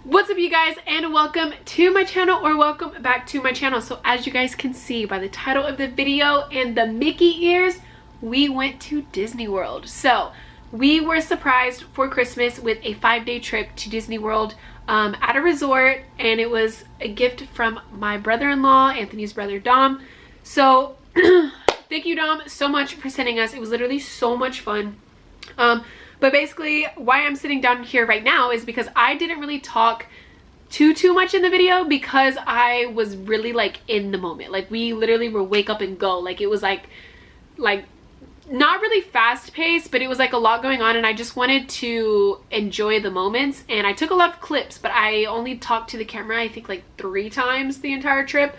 What's up, you guys, and welcome to my channel, or welcome back to my channel. So as you guys can see by the title of the video and the Mickey ears, we went to Disney World. So we were surprised for Christmas with a 5-day trip to Disney World at a resort, and it was a gift from my brother-in-law, Anthony's brother Dom. So thank you, Dom, so much for sending us. It was literally so much fun. But basically why I'm sitting down here right now is because I didn't really talk too much in the video because I was really like in the moment. Like we literally were wake up and go. Like it was like not really fast paced, but it was like a lot going on, and I just wanted to enjoy the moments. And I took a lot of clips, but I only talked to the camera I think like 3 times the entire trip.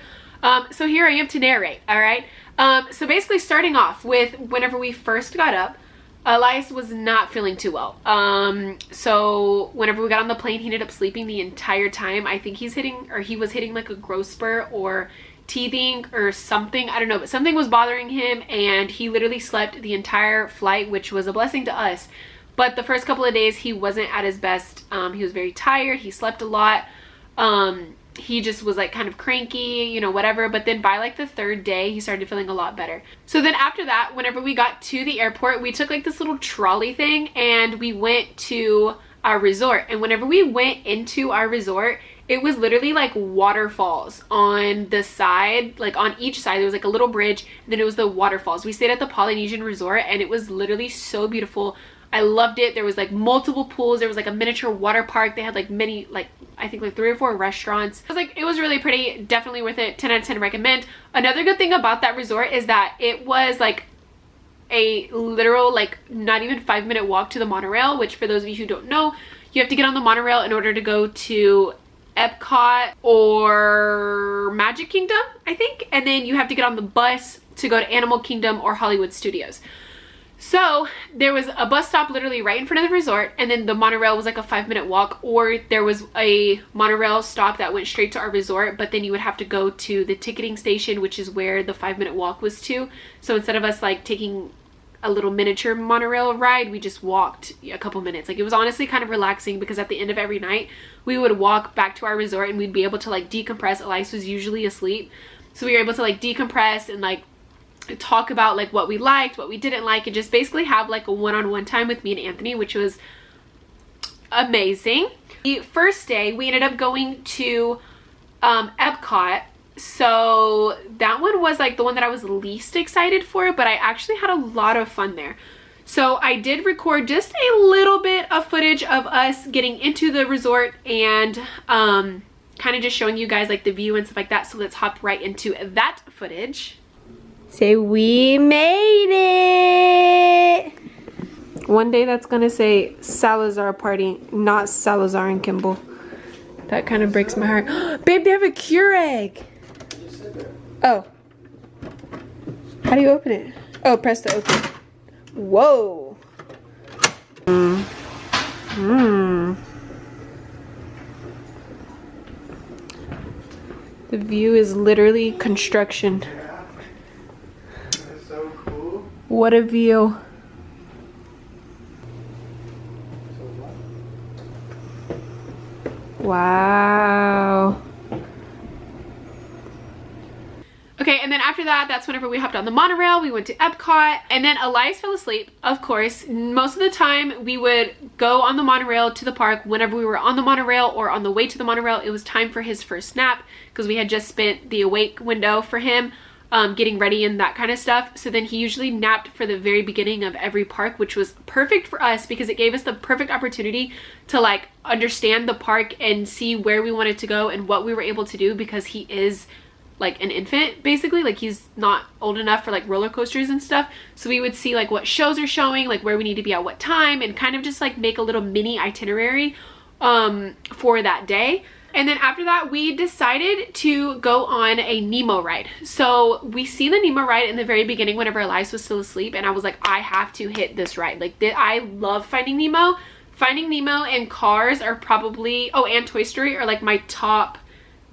So here I am to narrate. All right. So basically starting off with whenever we first got up, Analyse was not feeling too well. So whenever we got on the plane, he ended up sleeping the entire time. I think he was hitting like a growth spurt or teething or something. I don't know, but something was bothering him, and he literally slept the entire flight, which was a blessing to us. But the first couple of days, he wasn't at his best. He was very tired. He slept a lot. He just was like kind of cranky, you know, whatever. But then by like the 3rd day, he started feeling a lot better. So then after that, whenever we got to the airport, we took like this little trolley thing and we went to our resort. And whenever we went into our resort, it was literally like waterfalls on the side, like on each side. There was like a little bridge, and then it was the waterfalls. We stayed at the Polynesian Resort, and it was literally so beautiful. I loved it. There was like multiple pools. There was like a miniature water park. They had like many, like I think like 3 or 4 restaurants. It was really pretty. Definitely worth it. 10 out of 10 recommend. Another good thing about that resort is that it was like a literal like not even 5-minute walk to the monorail, which for those of you who don't know, you have to get on the monorail in order to go to Epcot or Magic Kingdom, I think, and then you have to get on the bus to go to Animal Kingdom or Hollywood Studios. So there was a bus stop literally right in front of the resort, and then the monorail was like a 5-minute walk, or there was a monorail stop that went straight to our resort, but then you would have to go to the ticketing station, which is where the 5-minute walk was to. So instead of us like taking a little miniature monorail ride, we just walked a couple minutes. Like it was honestly kind of relaxing, because at the end of every night we would walk back to our resort and we'd be able to like decompress. Analyse was usually asleep, so we were able to like decompress and like talk about like what we liked, what we didn't like, and just basically have like a one-on-one time with me and Anthony, which was amazing. The first day we ended up going to Epcot. So that one was like the one that I was least excited for, but I actually had a lot of fun there. So I did record just a little bit of footage of us getting into the resort and kind of just showing you guys like the view and stuff like that. So let's hop right into that footage. Say we made it. One day that's gonna say Salazar party, not Salazar and Kimball. That kind of breaks my heart. Babe, they have a Keurig. Oh. How do you open it? Oh, press to open. Whoa. The view is literally construction. What a view. Wow. Okay, and then after that, that's whenever we hopped on the monorail. We went to Epcot, and then Analyse fell asleep, of course. Most of the time, we would go on the monorail to the park. Whenever we were on the monorail or on the way to the monorail, it was time for his first nap, because we had just spent the awake window for him. Getting ready and that kind of stuff. So then he usually napped for the very beginning of every park, which was perfect for us because it gave us the perfect opportunity to like understand the park and see where we wanted to go and what we were able to do, because he is like an infant basically. Like he's not old enough for like roller coasters and stuff. So we would see like what shows are showing, like where we need to be at what time, and kind of just like make a little mini itinerary for that day. And then after that, we decided to go on a Nemo ride. So we see the Nemo ride in the very beginning whenever Analyse was still asleep, and I was like, I have to hit this ride. Like I love Finding Nemo. Finding Nemo and Cars are probably, oh, and Toy Story are like my top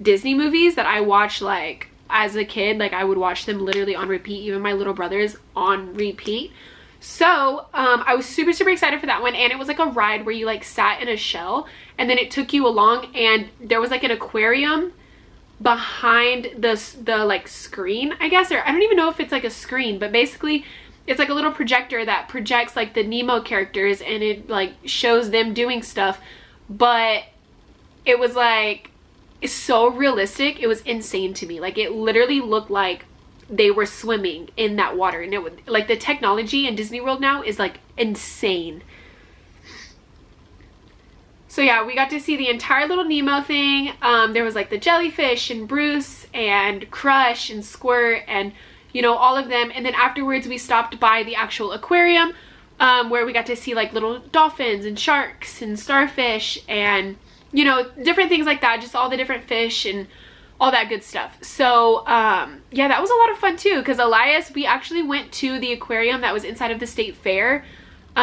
Disney movies that I watch like as a kid. Like I would watch them literally on repeat. Even my little brother's on repeat. So I was super, super excited for that one. And it was like a ride where you like sat in a shell and then it took you along, and there was like an aquarium behind the like screen, I guess, or I don't even know if it's like a screen, but basically it's like a little projector that projects like the Nemo characters, and it like shows them doing stuff. But it was like, it's so realistic. It was insane to me. Like, it literally looked like they were swimming in that water, and it would like, the technology in Disney World now is like insane. So yeah, we got to see the entire little Nemo thing. There was like the jellyfish and Bruce and Crush and Squirt and, you know, all of them. And then afterwards we stopped by the actual aquarium, where we got to see like little dolphins and sharks and starfish and, you know, different things like that. Just all the different fish and all that good stuff. So yeah, that was a lot of fun too, because Elias, we actually went to the aquarium that was inside of the state fair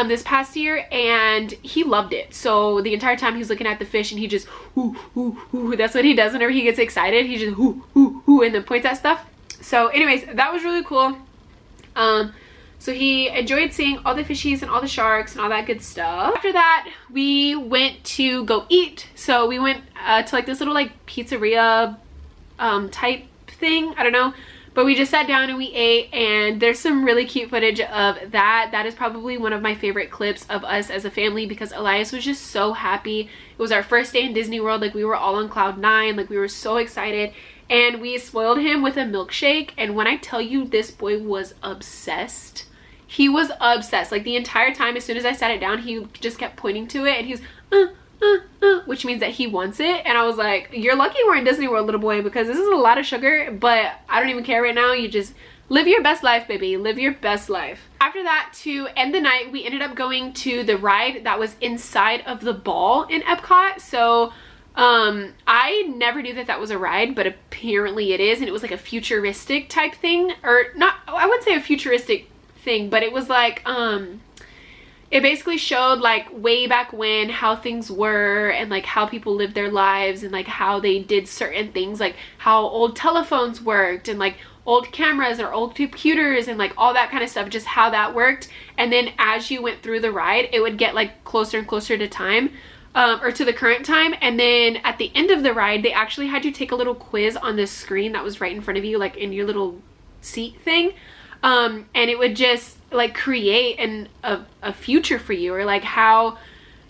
this past year, and he loved it. So the entire time he's looking at the fish, and he just ooh, ooh, ooh. That's what he does whenever he gets excited. He just ooh, ooh, ooh, and then points at stuff. So anyways, that was really cool. So he enjoyed seeing all the fishies and all the sharks and all that good stuff. After that, we went to go eat. So we went to like this little like pizzeria type thing, I don't know, but we just sat down and we ate, and there's some really cute footage of that. That is probably one of my favorite clips of us as a family, because Elias was just so happy. It was our first day in Disney World. Like, we were all on cloud 9. Like, we were so excited, and we spoiled him with a milkshake. And when I tell you, this boy was obsessed. He was obsessed. Like, the entire time, as soon as I sat it down, he just kept pointing to it, and he was which means that he wants it. And I was like, you're lucky we're in Disney World, little boy, because this is a lot of sugar, but I don't even care right now. You just live your best life, baby. Live your best life. After that, to end the night, we ended up going to the ride that was inside of the ball in Epcot. So I never knew that that was a ride, but apparently it is. And it was like a futuristic type thing, or not, I wouldn't say a futuristic thing, but it was like it basically showed like way back when, how things were, and like how people lived their lives, and like how they did certain things, like how old telephones worked, and like old cameras or old computers, and like all that kind of stuff, just how that worked. And then as you went through the ride, it would get like closer and closer to time, or to the current time. And then at the end of the ride, they actually had you take a little quiz on this screen that was right in front of you, like in your little seat thing, and it would just like create a future for you, or like how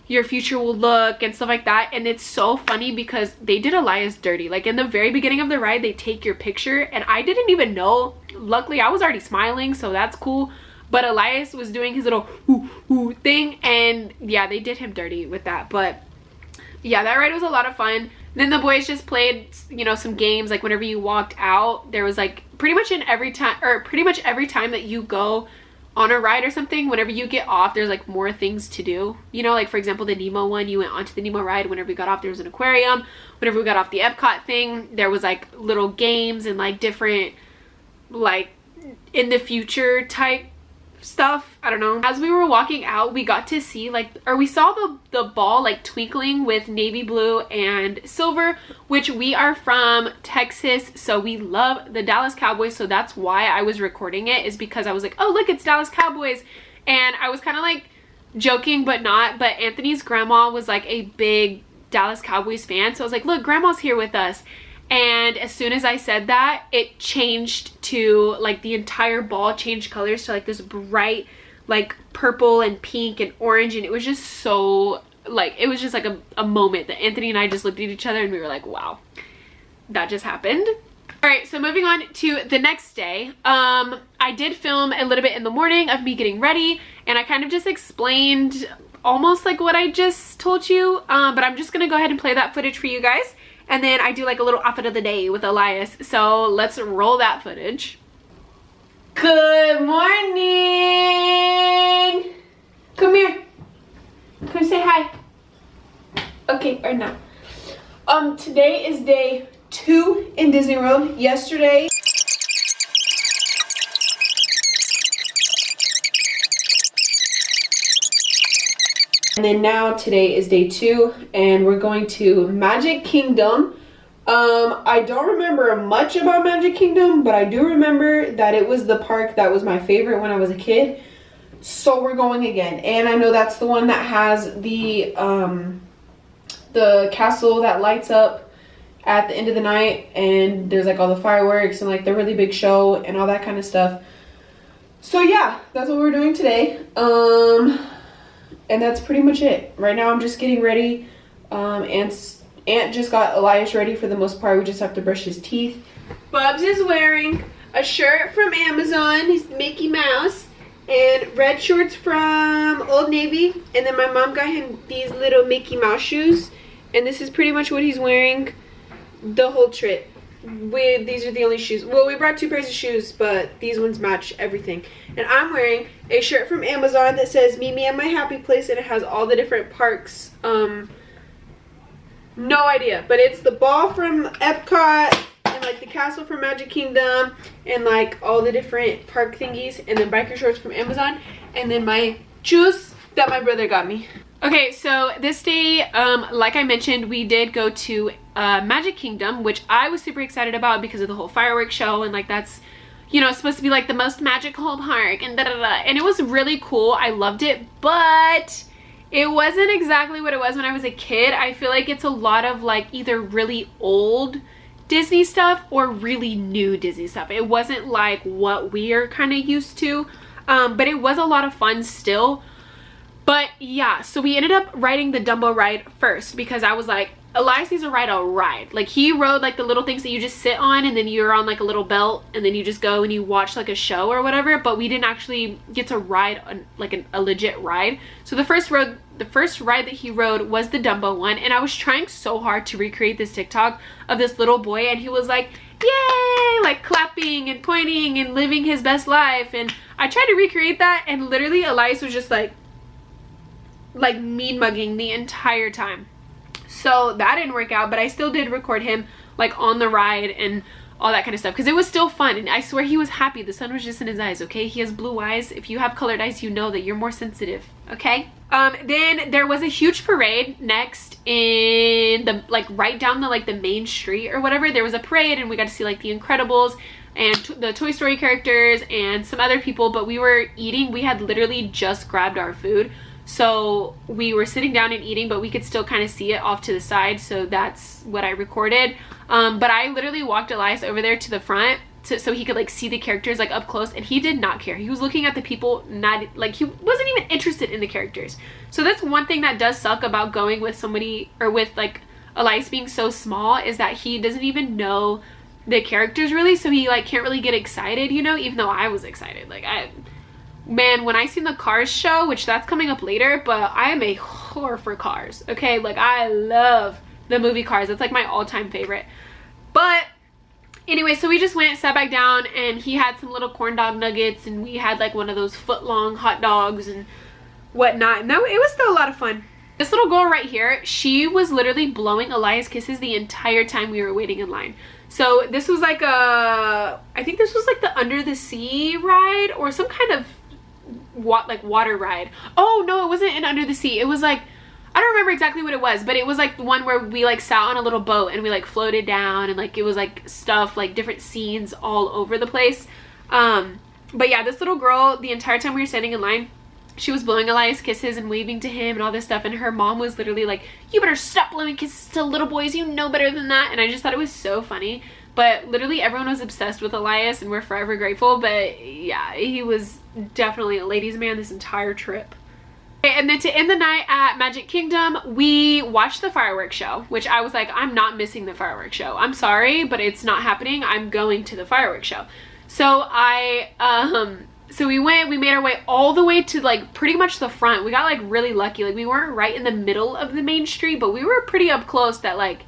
your future will look and stuff like that. And it's so funny because they did Elias dirty. Like, in the very beginning of the ride, they take your picture, and I didn't even know. Luckily, I was already smiling, so that's cool. But Elias was doing his little ooh, ooh thing, and yeah, they did him dirty with that. But yeah, that ride was a lot of fun. Then the boys just played, you know, some games. Like, whenever you walked out, there was like pretty much every time that you go on a ride or something, whenever you get off, there's like more things to do. You know, like for example, the Nemo one, you went onto the Nemo ride. Whenever we got off, there was an aquarium. Whenever we got off the Epcot thing, there was like little games and like different like in the future type stuff. I don't know. As we were walking out, we got to see like, or we saw the ball like twinkling with navy blue and silver, which we are from Texas, so we love the Dallas Cowboys. So that's why I was recording it, is because I was like, oh look, it's Dallas Cowboys. And I was kind of like joking but not, but Anthony's grandma was like a big Dallas Cowboys fan, so I was like, look, grandma's here with us. And as soon as I said that, it changed to like, the entire ball changed colors to like this bright like purple and pink and orange, and it was just so like, it was just like a moment that Anthony and I just looked at each other and we were like, wow, that just happened. All right, so moving on to the next day, I did film a little bit in the morning of me getting ready, and I kind of just explained almost like what I just told you, but I'm just gonna go ahead and play that footage for you guys. And then I do like a little outfit of the day with Elias. So let's roll that footage. Good morning. Come here. Come say hi. Okay, or not. Today is day 2 in Disney World. Yesterday, and then now today is day 2, and we're going to Magic Kingdom. I don't remember much about Magic Kingdom, but I do remember that it was the park that was my favorite when I was a kid. So we're going again, and I know that's the one that has the castle that lights up at the end of the night, and there's like all the fireworks and like the really big show and all that kind of stuff. So yeah, that's what we're doing today. And that's pretty much it. Right now I'm just getting ready. Aunt just got Elias ready for the most part. We just have to brush his teeth. Bubs is wearing a shirt from Amazon. He's Mickey Mouse. And red shorts from Old Navy. And then my mom got him these little Mickey Mouse shoes. And this is pretty much what he's wearing the whole trip. These are the only shoes. Well, we brought 2 pairs of shoes, but these ones match everything. And I'm wearing a shirt from Amazon that says Meet Me at My Happy Place, and it has all the different parks. No idea, but it's the ball from Epcot and like the castle from Magic Kingdom and like all the different park thingies, and then biker shorts from Amazon, and then my shoes that my brother got me. Okay, so this day, like I mentioned, we did go to Magic Kingdom, which I was super excited about because of the whole fireworks show, and like that's, you know, supposed to be like the most magical park and and it was really cool. I loved it, but it wasn't exactly what it was when I was a kid. I feel like it's a lot of like either really old Disney stuff or really new Disney stuff. It wasn't like what we are kind of used to, but it was a lot of fun still. But yeah, so we ended up riding the Dumbo ride first because I was like, Elias needs to ride a ride. Like he rode like the little things that you just sit on, and then you're on like a little belt, and then you just go and you watch like a show or whatever, but we didn't actually get to ride like a legit ride. So the first ride that he rode was the Dumbo one, and I was trying so hard to recreate this TikTok of this little boy, and he was like, yay, like clapping and pointing and living his best life, and I tried to recreate that, and literally Elias was just like mean mugging the entire time. So that didn't work out, but I still did record him like on the ride and all that kind of stuff because it was still fun, and I swear he was happy. The sun was just in his eyes, okay? He has blue eyes. If you have colored eyes, you know that you're more sensitive, okay? Then there was a huge parade next in the like right down the like the main street or whatever. There was a parade, and we got to see like the Incredibles and the Toy Story characters and some other people, but we were eating. We had literally just grabbed our food. So we were sitting down and eating, but we could still kind of see it off to the side. So that's what I recorded. But I literally walked Elias over there to the front so he could like see the characters like up close, and he did not care. He was looking at the people, not like he wasn't even interested in the characters. So that's one thing that does suck about going with somebody, or with like Elias being so small, is that he doesn't even know the characters really. So he like can't really get excited, you know, even though I was excited. Like man, when I seen the Cars show, which that's coming up later, but I am a whore for Cars, okay? Like I love the movie Cars. It's like my all-time favorite. But anyway, so we just went, sat back down, and he had some little corn dog nuggets, and we had like one of those foot-long hot dogs and whatnot, and it was still a lot of fun. This little girl right here, she was literally blowing Elias kisses the entire time we were waiting in line. So this was like I think this was like the Under the Sea ride or some kind of water ride. Oh no, it wasn't an Under the Sea. It was like, I don't remember exactly what it was, but it was like the one where we like sat on a little boat and we like floated down, and like it was like stuff, like different scenes all over the place. But yeah, this little girl, the entire time we were standing in line, she was blowing Elias kisses and waving to him and all this stuff, and her mom was literally like, you better stop blowing kisses to little boys, you know better than that. And I just thought it was so funny. But literally everyone was obsessed with Elias, and we're forever grateful. But yeah, he was definitely a ladies' man this entire trip. Okay, and then to end the night at Magic Kingdom, we watched the fireworks show, which I was like, I'm not missing the fireworks show. I'm sorry, but it's not happening. I'm going to the fireworks show. So so we made our way all the way to like pretty much the front. We got like really lucky. Like we weren't right in the middle of the main street, but we were pretty up close that like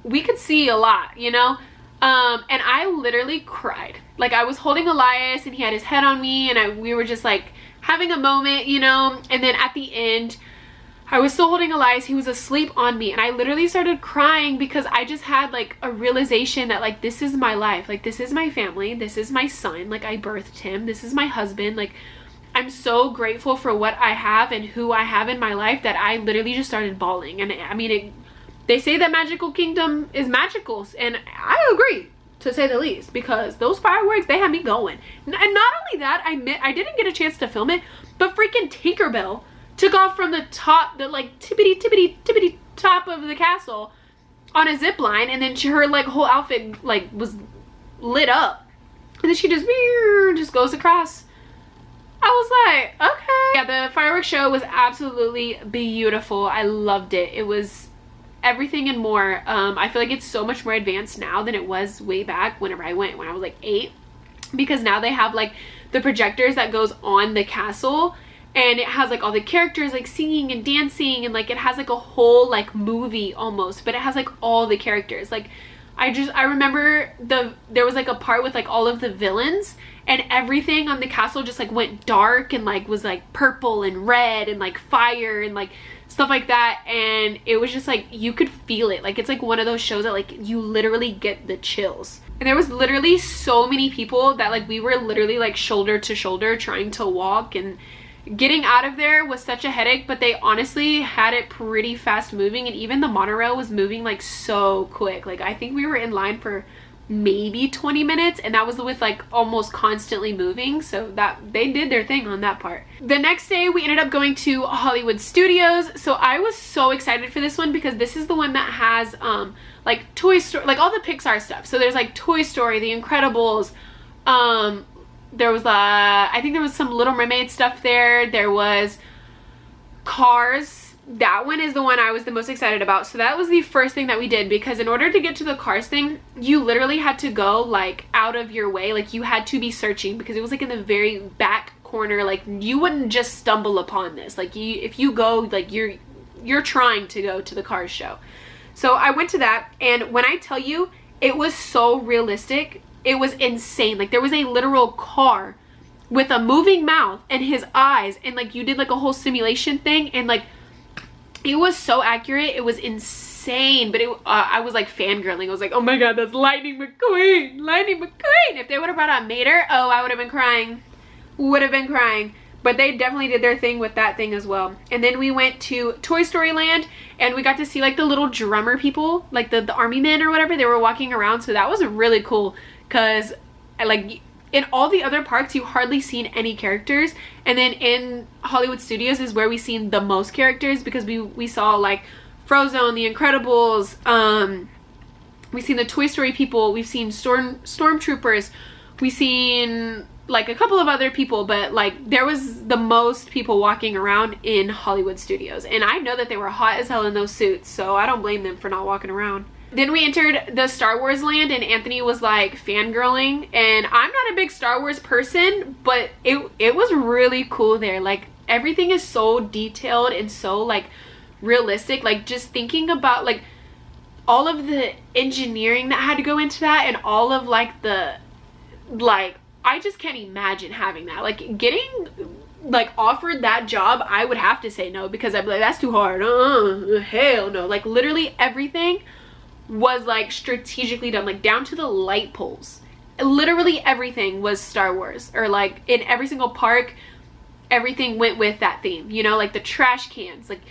we could see a lot, you know? And I literally cried. Like I was holding Elias and he had his head on me, and we were just like having a moment, you know? And then at the end, I was still holding Elias. He was asleep on me, and I literally started crying because I just had like a realization that like this is my life. Like this is my family. This is my son. Like I birthed him. This is my husband. Like I'm so grateful for what I have and who I have in my life that I literally just started bawling. And I mean, they say that Magical Kingdom is magical, and I agree, to say the least, because those fireworks, they had me going. And not only that, I didn't get a chance to film it, But freaking Tinkerbell took off from the top, the like tippity top of the castle on a zip line, and then her like whole outfit like was lit up, and then she just goes across. I was like, okay. Yeah, the fireworks show was absolutely beautiful. I loved it. It was everything and more. I feel like it's so much more advanced now than it was way back whenever I went when I was like 8, because now they have like the projectors that goes on the castle, and it has like all the characters like singing and dancing, and like it has like a whole like movie almost, but it has like all the characters. Like I remember there was like a part with like all of the villains, and everything on the castle just like went dark and like was like purple and red and like fire and like stuff like that, and it was just like you could feel it. Like it's like one of those shows that like you literally get the chills. And there was literally so many people that like we were literally like shoulder to shoulder trying to walk, and getting out of there was such a headache, but they honestly had it pretty fast moving, and even the monorail was moving like so quick. Like I think we were in line for maybe 20 minutes, and that was with like almost constantly moving, so that they did their thing on that part. The next day we ended up going to Hollywood Studios. So I was so excited for this one because this is the one that has like Toy Story, like all the Pixar stuff. So there's like Toy Story, The Incredibles, there was I think there was some Little Mermaid stuff there. There was Cars. That one is the one I was the most excited about. So that was the first thing that we did, because in order to get to the Cars thing, you literally had to go like out of your way. Like you had to be searching, because it was like in the very back corner. Like you wouldn't just stumble upon this. Like if you go, like you're trying to go to the Cars show. So I went to that, and when I tell you, it was so realistic. It was insane. Like there was a literal car with a moving mouth and his eyes, and like you did like a whole simulation thing, and like it was so accurate. It was insane. But I was like fangirling. I was like, oh my god, that's Lightning McQueen, Lightning McQueen. If they would have brought out Mater, oh, I would have been crying. But they definitely did their thing with that thing as well. And then we went to Toy Story Land, and we got to see like the little drummer people, like the army men or whatever. They were walking around, so that was really cool, because like in all the other parks you hardly seen any characters, and then in Hollywood Studios is where we seen the most characters, because we saw like Frozone, The Incredibles, we've seen the Toy Story people, we've seen Stormtroopers, we've seen like a couple of other people, but like there was the most people walking around in Hollywood Studios. And I know that they were hot as hell in those suits, so I don't blame them for not walking around. Then we entered the Star Wars land, and Anthony was like fangirling, and I'm not a big Star Wars person, but it was really cool there. Like everything is so detailed and so like realistic. Like just thinking about like all of the engineering that had to go into that, and all of like the like I just can't imagine having that. Like getting like offered that job, I would have to say no, because I'd be like, that's too hard. Hell no. Like literally everything was like strategically done, like down to the light poles. Literally everything was Star Wars, or like in every single park everything went with that theme, you know, like the trash cans, like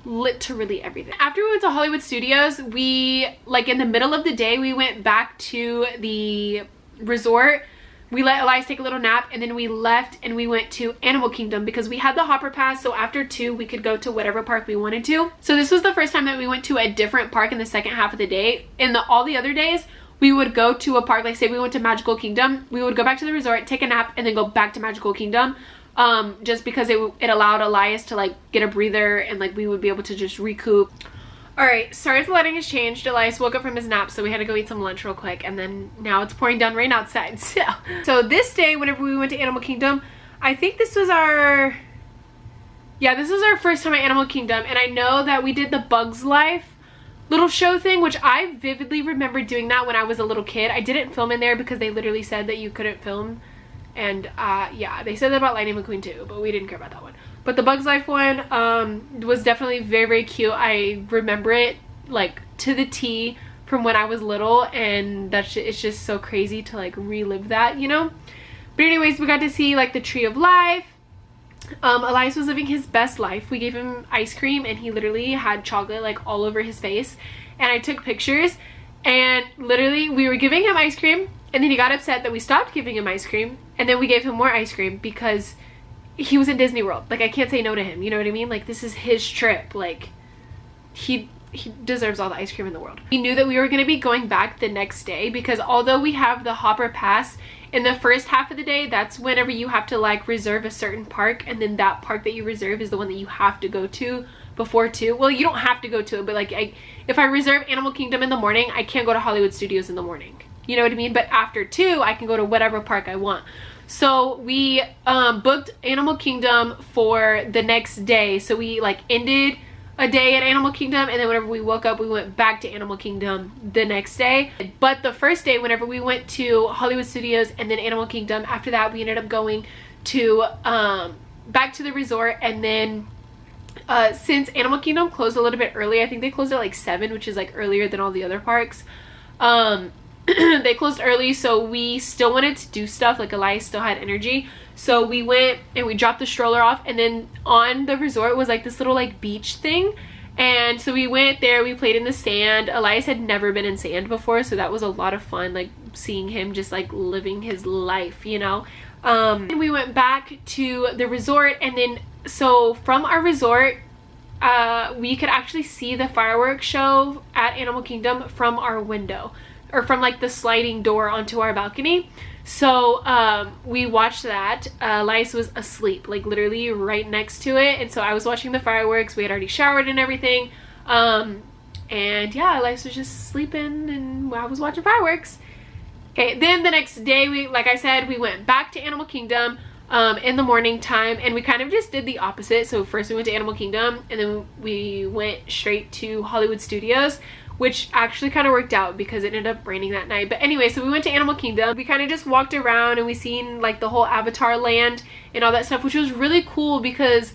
literally everything. After we went to Hollywood Studios, we like in the middle of the day we went back to the resort. We let Elias take a little nap, and then we left and we went to Animal Kingdom, because we had the Hopper Pass, so after 2 we could go to whatever park we wanted to. So this was the first time that we went to a different park in the second half of the day. In all the other days we would go to a park, like say we went to Magical Kingdom, we would go back to the resort, take a nap, and then go back to Magical Kingdom, just because it allowed Elias to like get a breather, and like we would be able to just recoup. Alright, sorry if the lighting has changed. Elias woke up from his nap, so we had to go eat some lunch real quick, and then now it's pouring down rain outside. So this day, whenever we went to Animal Kingdom, I think this was our first time at Animal Kingdom, and I know that we did the Bugs Life little show thing, which I vividly remember doing that when I was a little kid. I didn't film in there because they literally said that you couldn't film, and yeah, they said that about Lightning McQueen too, but we didn't care about that one. But the Bugs Life one was definitely very, very cute. I remember it like to the T from when I was little, and it's just so crazy to like relive that, you know? But anyways, we got to see like the Tree of Life. Elias was living his best life. We gave him ice cream, and he literally had chocolate like all over his face. And I took pictures, and literally we were giving him ice cream, and then he got upset that we stopped giving him ice cream, and then we gave him more ice cream because he was in Disney World. Like, I can't say no to him, you know what I mean? Like, this is his trip. Like, he deserves all the ice cream in the world. We knew that we were going to be going back the next day, because although we have the Hopper Pass, in the first half of the day, that's whenever you have to like reserve a certain park, and then that park that you reserve is the one that you have to go to before 2. Well, you don't have to go to it, but like if I reserve Animal Kingdom in the morning, I can't go to Hollywood Studios in the morning. You know what I mean? But after 2, I can go to whatever park I want. So we booked Animal Kingdom for the next day. So we like ended a day at Animal Kingdom, and then whenever we woke up, we went back to Animal Kingdom the next day. But the first day, whenever we went to Hollywood Studios and then Animal Kingdom, after that we ended up going to back to the resort. And then since Animal Kingdom closed a little bit early, I think they closed at like 7, which is like earlier than all the other parks. They closed early, so we still wanted to do stuff. Like, Elias still had energy, so we went and we dropped the stroller off, and then on the resort was like this little like beach thing, and so we went there, we played in the sand. Elias had never been in sand before, so that was a lot of fun, like seeing him just like living his life, you know. And we went back to the resort, and then so from our resort we could actually see the fireworks show at Animal Kingdom from our window, or from like the sliding door onto our balcony. So we watched that. Elias was asleep, like literally right next to it, and so I was watching the fireworks. We had already showered and everything, and yeah, Elias was just sleeping and I was watching fireworks. Okay, then the next day, we, like I said, we went back to Animal Kingdom in the morning time, and we kind of just did the opposite. So first we went to Animal Kingdom, and then we went straight to Hollywood Studios, which actually kind of worked out because it ended up raining that night. But anyway, so we went to Animal Kingdom. We kind of just walked around, and we seen like the whole Avatar land and all that stuff, which was really cool because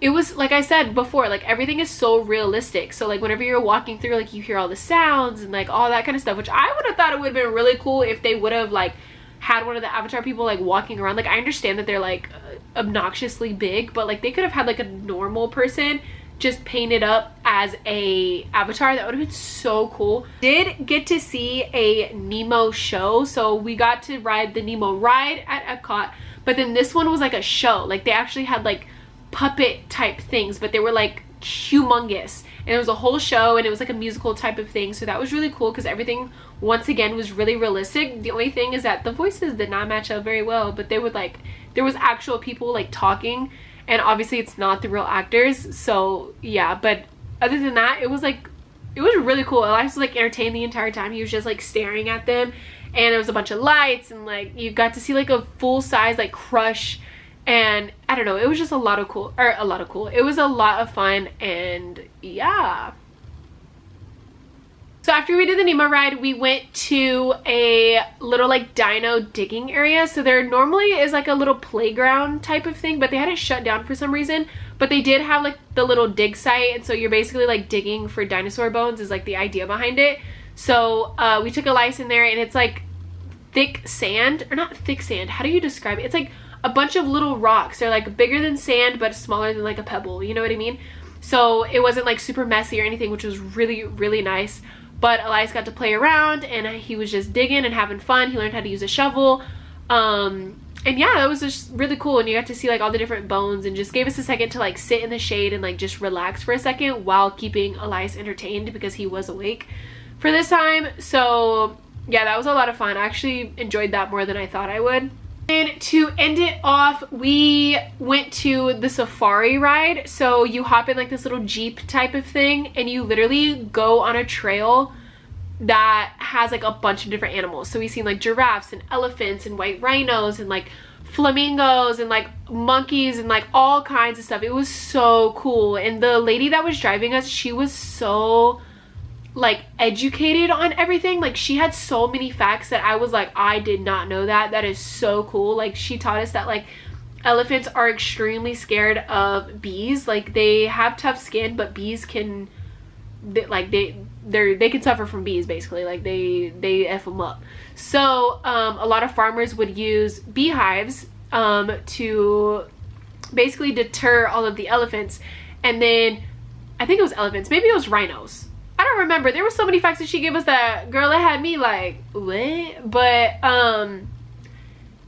it was, like I said before, like everything is so realistic. So like whenever you're walking through, like you hear all the sounds and like all that kind of stuff, which I would have thought it would have been really cool if they would have like had one of the Avatar people like walking around. Like, I understand that they're like obnoxiously big, but like they could have had like a normal person just painted up as a Avatar. That would have been so cool. Did get to see a Nemo show, so we got to ride the Nemo ride at Epcot, but then this one was like a show. Like, they actually had like puppet type things, but they were like humongous, and it was a whole show, and it was like a musical type of thing. So that was really cool because everything once again was really realistic. The only thing is that the voices did not match up very well, but they would like, there was actual people like talking, and obviously it's not the real actors, so yeah. But other than that, it was like, it was really cool. Elias was like entertained the entire time. He was just like staring at them, and there was a bunch of lights, and like you got to see like a full size like Crush, and I don't know, it was just a lot of cool. It was a lot of fun, and yeah. So after we did the Nemo ride, we went to a little like dino digging area. So there normally is like a little playground type of thing, but they had it shut down for some reason. But they did have like the little dig site, and so you're basically like digging for dinosaur bones is like the idea behind it. So we took Elias in there, and it's like thick sand, or not thick sand, how do you describe it? It's like a bunch of little rocks. They're like bigger than sand but smaller than like a pebble, you know what I mean? So it wasn't like super messy or anything, which was really, really nice. But Elias got to play around, and he was just digging and having fun. He learned how to use a shovel. And yeah, it was just really cool. And you got to see like all the different bones, and just gave us a second to like sit in the shade and like just relax for a second while keeping Elias entertained because he was awake for this time. So yeah, that was a lot of fun. I actually enjoyed that more than I thought I would. And to end it off, we went to the safari ride. So you hop in like this little Jeep type of thing, and you literally go on a trail that has like a bunch of different animals. So we've seen like giraffes and elephants and white rhinos and like flamingos and like monkeys and like all kinds of stuff. It was so cool. And the lady that was driving us, she was so like educated on everything. Like, she had so many facts that I was like, I did not know that. That is so cool. Like, she taught us that like elephants are extremely scared of bees. Like, they have tough skin, but bees can they can suffer from bees basically. Like, they F them up. So a lot of farmers would use beehives to basically deter all of the elephants. And then I think it was elephants, maybe it was rhinos, I don't remember. There were so many facts that she gave us that, girl, it had me like, what? But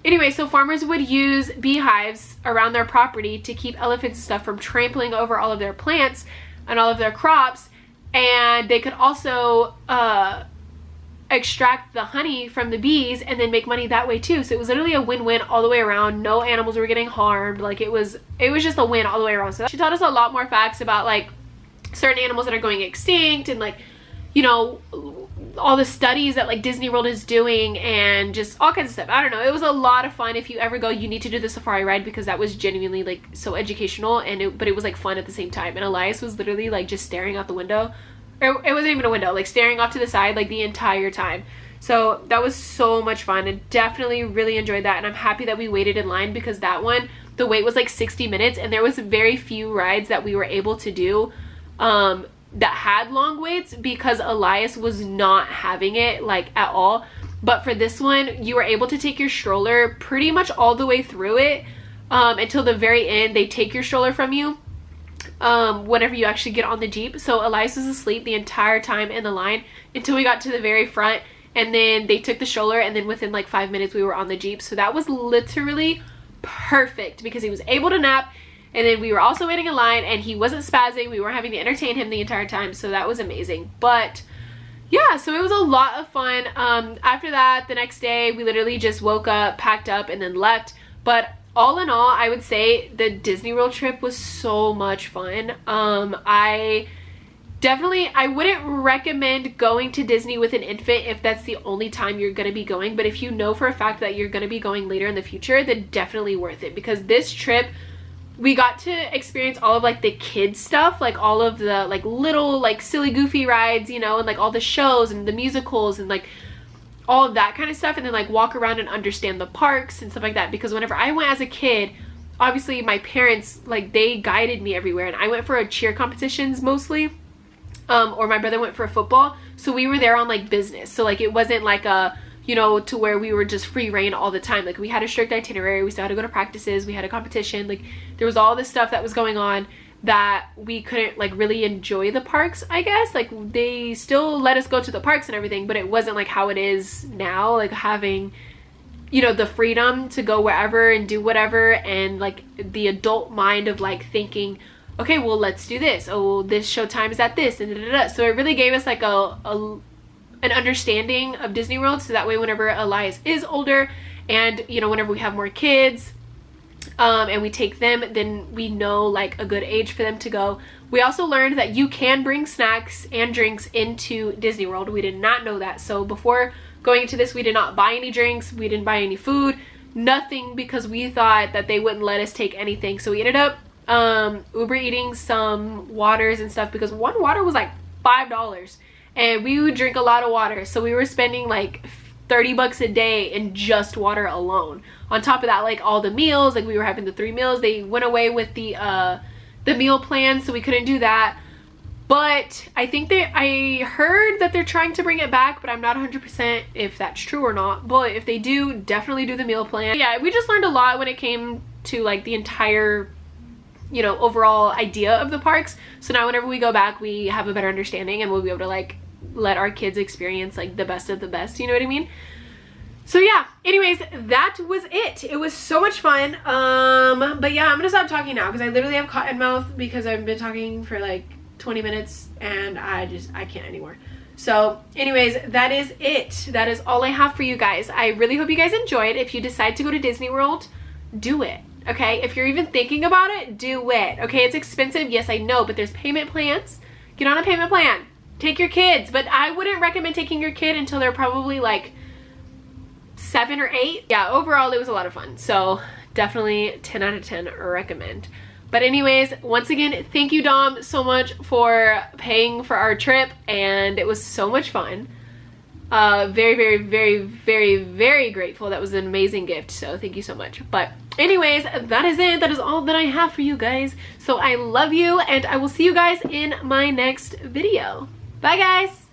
Anyway, so farmers would use beehives around their property to keep elephants and stuff from trampling over all of their plants and all of their crops. And they could also extract the honey from the bees and then make money that way too. So it was literally a win-win all the way around. No animals were getting harmed. Like it was just a win all the way around. So she taught us a lot more facts about like certain animals that are going extinct, and like, you know, all the studies that like Disney World is doing, and just all kinds of stuff. I don't know, it was a lot of fun. If you ever go, you need to do the safari ride, because that was genuinely like so educational, and but it was like fun at the same time. And Elias was literally like just staring out the window. It wasn't even a window, like staring off to the side like the entire time. So that was so much fun, and definitely really enjoyed that. And I'm happy that we waited in line, because that one, the wait was like 60 minutes, and there was very few rides that we were able to do that had long waits, because Elias was not having it like at all. But for this one, you were able to take your stroller pretty much all the way through it until the very end. They take your stroller from you whenever you actually get on the Jeep. So Elias was asleep the entire time in the line until we got to the very front, and then they took the stroller, and then within like 5 minutes we were on the Jeep. So that was literally perfect, because he was able to nap, and then we were also waiting in line, and he wasn't spazzing. We weren't having to entertain him the entire time, so that was amazing. But yeah, so it was a lot of fun. After that, the next day, we literally just woke up, packed up, and then left. But all in all, I would say the Disney World trip was so much fun. I wouldn't recommend going to Disney with an infant if that's the only time you're going to be going. But if you know for a fact that you're going to be going later in the future, then definitely worth it. Because this trip, we got to experience all of like the kids stuff, like all of the like little like silly goofy rides, you know, and like all the shows and the musicals and like all of that kind of stuff, and then like walk around and understand the parks and stuff like that. Because whenever I went as a kid, obviously my parents, like, they guided me everywhere, and I went for a cheer competitions mostly, or my brother went for a football, so we were there on like business. So like it wasn't like a, you know, to where we were just free reign all the time. Like we had a strict itinerary, we still had to go to practices, we had a competition, like there was all this stuff that was going on that we couldn't like really enjoy the parks, I guess. Like they still let us go to the parks and everything, but it wasn't like how it is now, like having, you know, the freedom to go wherever and do whatever, and like the adult mind of like thinking, okay, well, let's do this, oh, this show time is at this, and da, da, da. So it really gave us like an understanding of Disney World, so that way whenever Elias is older, and you know, whenever we have more kids and we take them, then we know like a good age for them to go. We also learned that you can bring snacks and drinks into Disney World. We did not know that. So before going into this, we did not buy any drinks, we didn't buy any food, nothing, because we thought that they wouldn't let us take anything. So we ended up Uber eating some waters and stuff, because one water was like $5, and we would drink a lot of water. So we were spending like 30 bucks a day in just water alone. On top of that, like all the meals, like we were having the 3 meals. They went away with the meal plan, so we couldn't do that. But I think I heard that they're trying to bring it back, but I'm not 100% if that's true or not. But if they do, definitely do the meal plan. Yeah, we just learned a lot when it came to like the entire, you know, overall idea of the parks. So now whenever we go back, we have a better understanding, and we'll be able to like let our kids experience like the best of the best, you know what I mean? So yeah, anyways, that was it. It was so much fun. But yeah, I'm gonna stop talking now, because I literally have cotton mouth, because I've been talking for like 20 minutes and I can't anymore. So anyways, that is it. That is all I have for you guys. I really hope you guys enjoyed. If you decide to go to Disney World, do it. Okay, if you're even thinking about it, do it. Okay, it's expensive, yes, I know, but there's payment plans. Get on a payment plan. Take your kids, but I wouldn't recommend taking your kid until they're probably like 7 or 8. Yeah, overall it was a lot of fun, so definitely 10 out of 10 recommend. But anyways, once again, thank you, Dom, so much for paying for our trip, and it was so much fun. Very, very, very, very, very grateful. That was an amazing gift, so thank you so much. But anyways, that is it. That is all that I have for you guys. So I love you, and I will see you guys in my next video. Bye, guys.